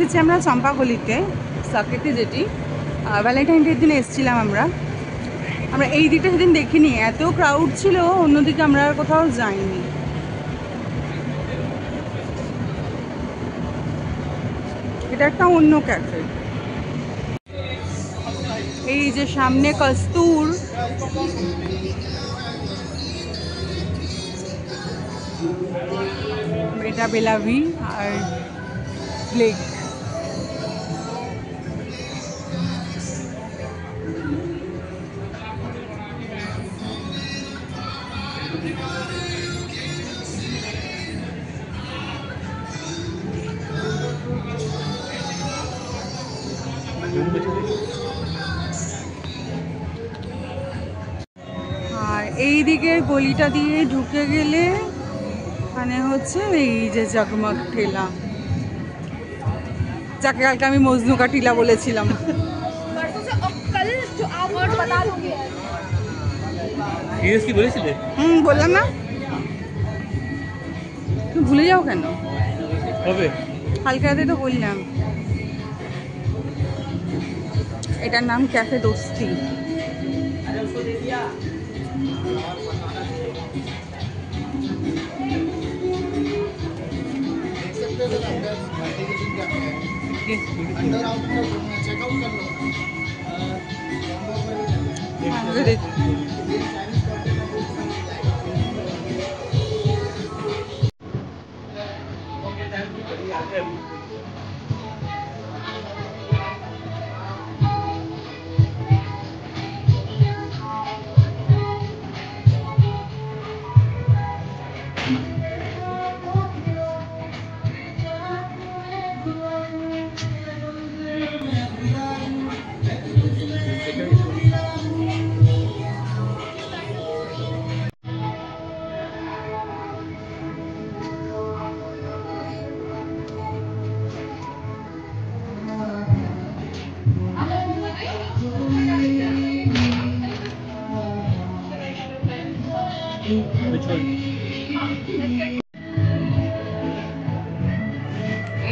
এসেছি আমরা চম্পাকলিতে, সাকেতে, যেটি ভ্যালেন্টাইন ডের দিনে এসেছিলাম আমরা। এই দিকটা সেদিন দেখিনি, এত ক্রাউড ছিল, অন্যদিকে আমরা আর কোথাও যাইনি। এটা একটা অন্য ক্যাফে। এই যে সামনে কস্তুর, এটা বেলাভি আর ব্লেক। আর এই দিকের গলিটা দিয়ে ঢুকে গেলে মানে হচ্ছে এই যে জগমগ ঠেলা, যাকে কালকে আমি মজনু কা টিলা বলেছিলাম। বললাম না, তুমি ভুলে যাও কেন? কালকে রাতে তো বললাম। এটার নাম ক্যাফে দোস্তি।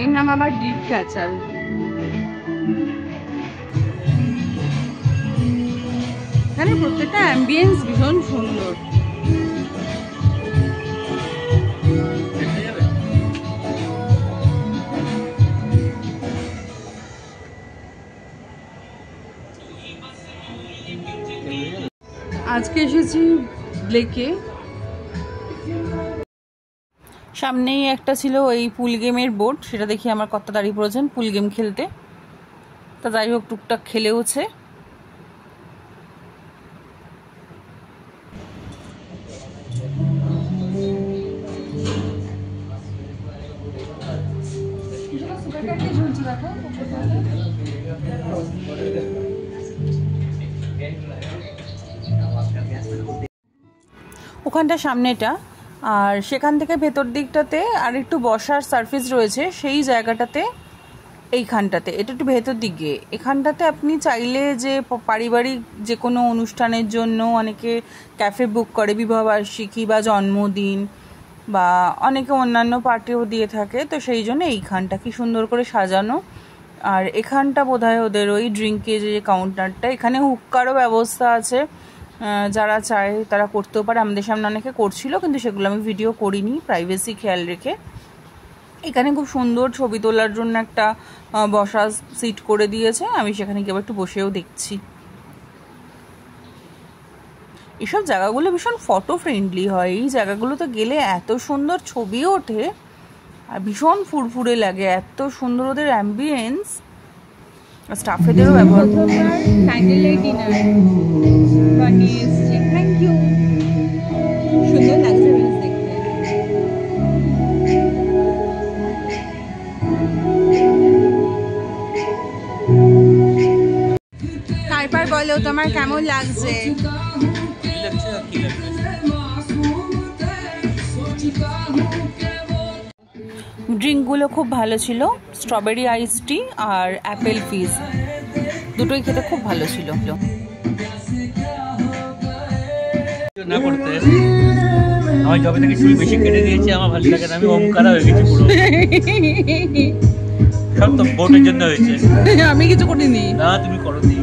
এর নাম আবার ডিপ ক্যাচাল। এখানে প্রত্যেকটা অ্যাম্বিয়েন্স ভীষণ সুন্দর। আজকে এসেছি ব্লেকে। সামনেই একটা ছিল ওই পুল গেমের বোর্ড, সেটা দেখি আমার কত দাঁড়িয়ে পড়েছেন পুল গেম খেলতে। তা যাই হোক, টুকটাক খেলেওছে। ওখানটা সামনেটা, আর সেখান থেকে ভেতর দিকটাতে আর একটু বসার সারফেস রয়েছে সেই জায়গাটাতে। এইখানটাতে এটা একটু ভেতর দিকে, এখানটাতে আপনি চাইলে যে পারিবারিক যে কোনো অনুষ্ঠানের জন্য অনেকে ক্যাফে বুক করে, বিবাহবার্ষিকী বা জন্মদিন বা অনেকে অন্যান্য পার্টিও দিয়ে থাকে, তো সেই জন্য এইখানটা কি সুন্দর করে সাজানো। আর এখানটা বোধহয় ওদের ওই ড্রিঙ্কের যে কাউন্টারটা, এখানে হুক্কারও ব্যবস্থা আছে, যারা চায় তারা করতেও পারে। আমাদের সামনে অনেকে করছিল, কিন্তু সেগুলো আমি ভিডিও করিনি, প্রাইভেসি খেয়াল রেখে। এখানে খুব সুন্দর ছবি তোলার জন্য একটা বসার সিট করে দিয়েছে, আমি সেখানে গিয়ে একটু বসেও দেখছি। এসব জায়গাগুলো ভীষণ ফটো ফ্রেন্ডলি হয়, এই জায়গাগুলোতে গেলে এত সুন্দর ছবি ওঠে আর ভীষণ ফুরফুরে লাগে, এত সুন্দর ওদের অ্যাম্বিয়েন্স। স্টাফেদেরও ব্যবহার। ক্যান্ডেল লাইট ডিনার বানিয়ে এসেছে, থ্যাংক ইউ। সুন্দর লাগছে দেখতে। তারপর বলো তোমার কেমন লাগছে? ড্রিঙ্কগুলো খুব ভালো ছিল, স্ট্রবেরি আইস টি আর অ্যাপেল ফিজ, দুটোই খেতে খুব ভালো ছিল। না করতে আমার জবে থেকে চুল বেশি কেটে দিয়েছে, আমার ভালো লাগে না, আমি ওমকারা হয়ে গেছি পুরো। সব তো বোটের জন্য হয়েছে। আমি কিছু করিনি। না তুমি করোনি।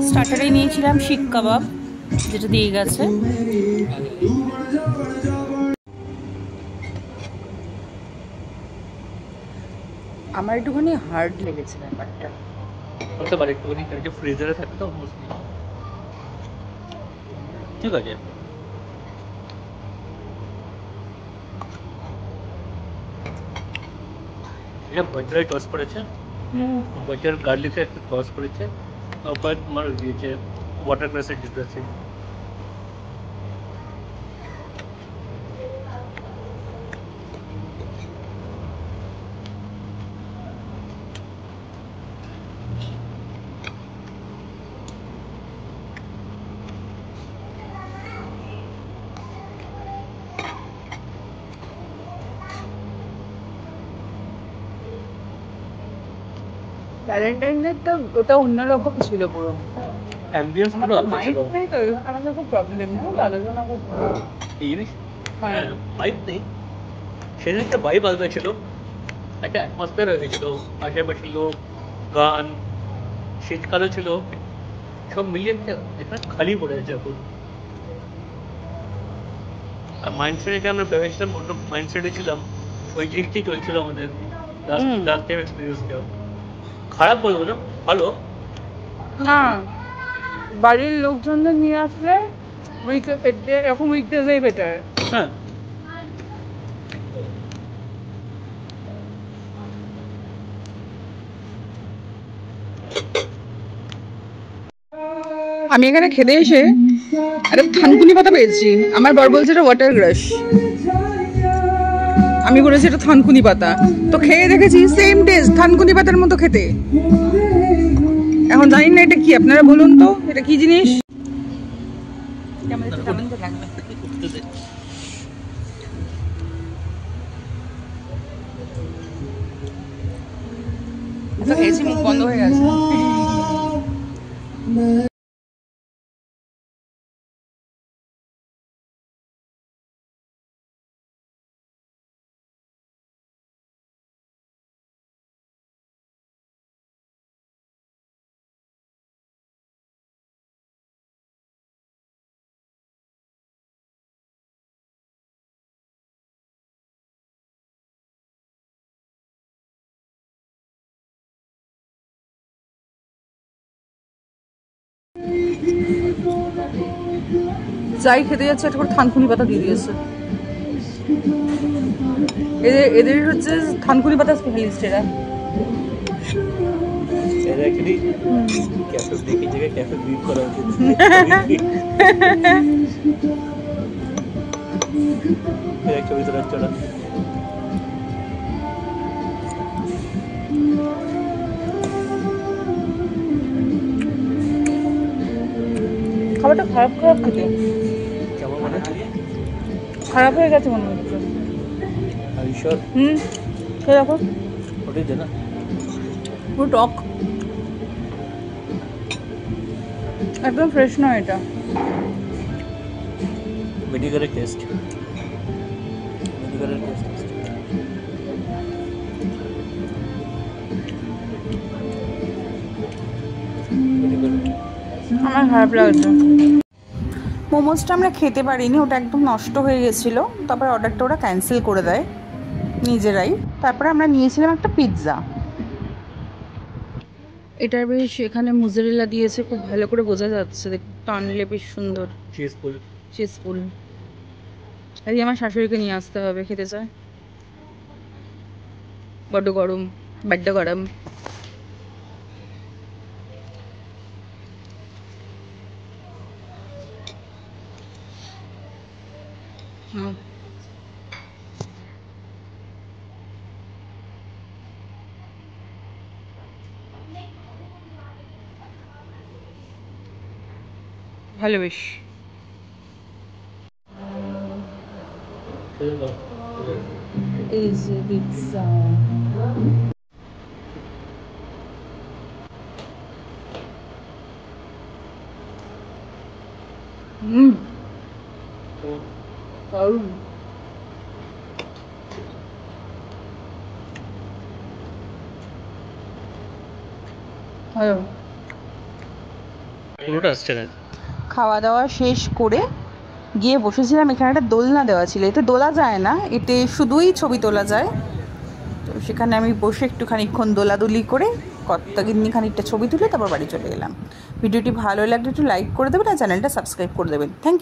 স্টার্টারে নিয়েছিলাম শিক কাবাব, যেটা দিয়ে গেছে। আমার একটুখানি হার্ড লেগেছে ব্যাপারটা। হতে পারে একটুখানি, যে ফ্রিজারে থাকে তো মোস্টলি। ঠিক আছে। এটা বাটারে টস করেছে, বাটার গার্লিকে একটু টস করেছে, তারপর তোমার দিয়েছে ওয়াটার ক্রাশের ড্রেসিং। ভ্যালেন্টাইনটা ওটা অন্যরকম ছিল পুরো। অ্যাম্বিয়েন্স পুরো মাইক নেই তো, আমাদের খুব প্রবলেম না, আলোচনা করতে এই জিনিস ভাইব নেই, সেদিন একটা ভাইব আলাদা ছিল, একটা অ্যাটমসফিয়ার হয়ে গেছিল, আশেপাশে লোক, গান, শীতকালও ছিল, সব মিলিয়ে এখানে খালি পড়ে আছে এখন। আর মাইন্ডসেটে আমরা ভেবেছিলাম, অন্য মাইন্ডসেটে ছিলাম, ওই জিনিসটি চলছিল আমাদের লাস্ট টাইম এক্সপিরিয়েন্সটা। খারাপ বলবো না, ভালো না। বাড়ির লোকজনদের নিয়ে আসলে এরকম উইকডেজেই বেটার। হ্যাঁ। আমি এখানে খেতে এসে একটা থানকুনি পাতা পেয়েছি। আমার বর বলছে এটা ওয়াটার গ্রাস, আমি বলেছি এটা থানকুনি পাতা। তো খেয়ে দেখেছি সেম টেস্ট, থানকুনি পাতার মতো খেতে। এখন জানি না এটা কি, আপনারা বলুন তো এটা কি জিনিস। খেয়েছি, মুখ বন্ধ হয়ে গেছে। যাই খেতে যাচ্ছে একটা করে থানকুনি পাতা দিয়ে দিয়েছে। এদের হচ্ছে থানকুনি পাতা স্পেশালিস্ট এরা। অ্যাকচুয়ালি ক্যাফে দেখে জায়গায় ক্যাফে বিট করা উচিত। ছবি তোলার চলা। খাবারটা খারাপ খারাপ খেতে, কেমন মনে হচ্ছে? খারাপ হয়ে গেছে মনে হচ্ছে। খেয়ে দেখো, ওটাই দে না, পুরো টক, একদম ফ্রেশ নয় এটা। ভিনিগারের টেস্ট, ভিনিগারের টেস্ট। আমার খারাপ লাগছে। মোমোসটা আমরা খেতে পারিনি, ওটা একদম নষ্ট হয়ে গেছিলো। তারপর অর্ডারটা ওরা ক্যান্সেল করে দেয় নিজেরাই। তারপরে আমরা নিয়েছিলাম একটা পিৎজা। এটার বেশ এখানে মোজারেলা দিয়েছে, খুব ভালো করে বোঝা যাচ্ছে, টানলে বেশ সুন্দর। চিজফুল। আজকে আমার শাশুড়িকে নিয়ে আসতে হবে, খেতে চায়। বড্ড গরম, বড্ড গরম। ভালো বেশ। এই যে পিৎজা, তো দারুণ। পুরোটা আসছে না। খাওয়া দাওয়া শেষ করে গিয়ে বসেছিলাম, এখানে একটা দোলনা দেওয়া ছিল। এতে দোলা যায় না, এতে শুধুই ছবি তোলা যায়। তো সেখানে আমি বসে একটু খানিকক্ষণ দোলাদুলি করে কত্তাগিন্নি খানিকটা ছবি তুলে তারপর বাড়ি চলে এলাম। ভিডিওটি ভালো লাগলে একটু লাইক করে দেবেন আর চ্যানেলটা সাবস্ক্রাইব করে দেবেন। Thank you.